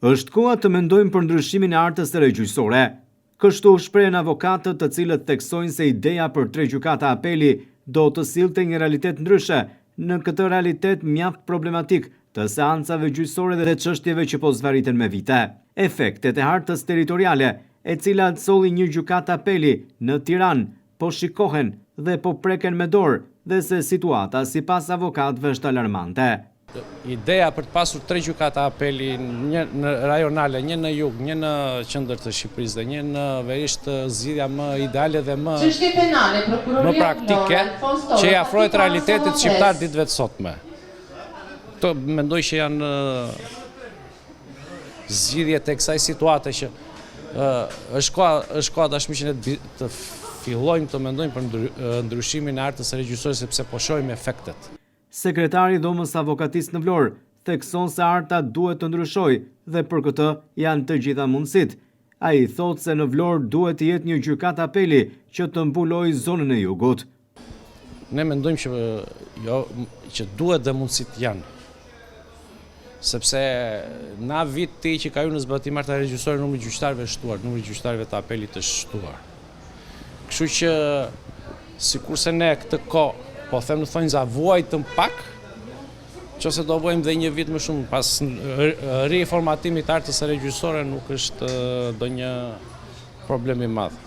Është koha të mendojmë për ndryshimin e artës së re gjyqësore. Kështu shprehen avokatët, të cilët theksojnë se ideja për 3 gjykata apeli do të sillte një realitet ndryshe në këtë realitet mjaft problematik të seancave gjyqësore dhe çështjeve që po zvariten me vite. Efektet e hartës territoriale, e cila solli një gjykatë apeli në Tiranë, po shikohen dhe po preken me dorë, dhe se situata sipas avokatëve është alarmante. Ideja për të pasur 3 gjykata apeli, një në rajonale, një në jug, një në qendër të Shqipërisë dhe një në verish, zgjidhja më ideale dhe më praktike, që i afrohet realitetit shqiptar ditëve të sotme. Këto mendoj që janë zgjidhjet e kësaj situate që është koha tashmë që ne të fillojmë të mendojmë për ndryshimin e artës së re gjyqësore, sepse po shohim efektet. Sekretari i Dhomës Avokatisë në Vlorë thekson se arta duhet të ndryshojë dhe për këtë janë të gjitha mundësitë. Ai thotë se në Vlorë duhet të jetë një gjykatë apeli që të mbulojë zonën e jugut. Ne mendojmë që duhet dhe mundësitë janë. Sepse na viti që ka hyrë në zbatim arta e gjyqësore, numri i gjyqtarëve është shtuar, numri i gjyqtarëve të apelit është shtuar. Kështu që sikurse ne këtë kohë po them në thonjza vuajtëm pak, qëse do bëjmë dhe një vit më shumë pas riformatimit artës së re gjyqësore, nuk është ndonjë problem i madh.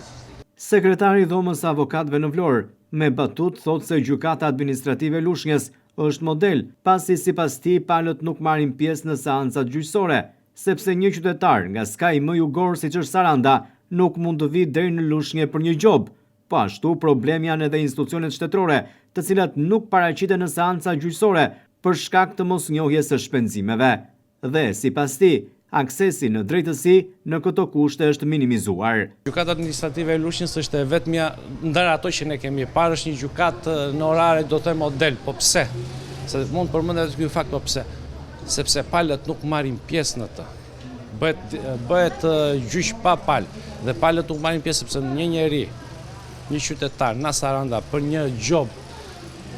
Sekretari i Dhomës Avokatëve në Vlorë me batut thotë se gjykata administrative Lushnjës është model, pasi sipas tij palët nuk marrin pjesë në seancat gjyqësore, sepse një qytetar nga skaj më jugor siç është Saranda nuk mund të vijë deri në Lushnjë për një gjob. Po ashtu problem janë edhe institucionet shtetërore, të cilat nuk paraqiten në seanca gjyqësore për shkak të mosnjohjes së shpenzimeve. Dhe sipas tij, aksesi në drejtësi në këto kushte është minimizuar. Gjykata administrative e Lushnjës është e vetmja ndër ato që ne kemi parë, është një gjykatë në orare do të model, po pse? Se mund përmendet ky fakt, po pse? Sepse palët nuk marrin pjesë në të. Bëhet gjyq pa palë, dhe palët nuk marrin pjesë sepse një njeri, një qytetar në Saranda për një gjob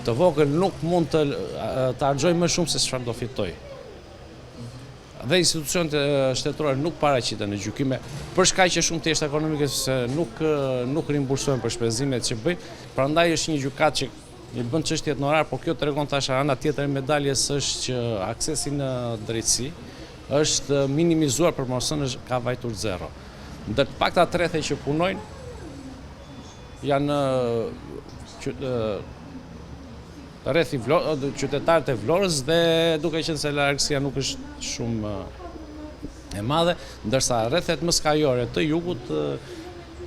të vogël nuk mund të harxojë më shumë se çfarë do fitoj. Dhe institucionet shtetërore nuk paraqiten në gjykime për shkaq që shumë thjesht ekonomike, se nuk rimbursohen për shpenzimet që bëjnë. Prandaj është një gjykatë që i bën çështjet në orar, por kjo tregon tash ana tjetër e medaljes është që aksesi në drejtësi është minimizuar, proporcioni ka vajtur 0. Ndër të pakta trethe që punojnë janë rreth qytetarët e Vlorës, dhe duke qenë se largësia nuk është shumë e madhe, ndërsa rrethet më skajore të jugut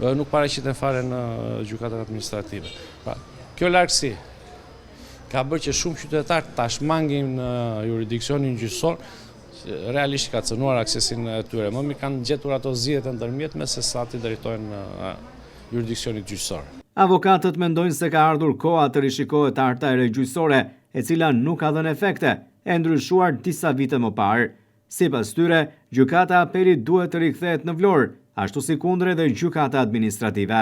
nuk paraqiten fare në gjykatat administrative. Pra, kjo largësi ka bërë që shumë qytetarë tash mangin në jurisdiksionin gjyqësor, realisht ka cënuar aksesin e tyre. Më mirë kanë gjetur ato zgjedhjet e ndërmjetme se sa ti drejtojnë jurisdiksionit gjyqësor. Avokatët mendojnë se ka ardhur koha të rishikohet arta e re gjyqësore, e cila nuk ka dhënë efekte, e ndryshuar disa vite më parë. Sipas tyre, gjykata e apelit duhet të rikthehet në Vlorë, ashtu si kundër edhe gjykata administrative.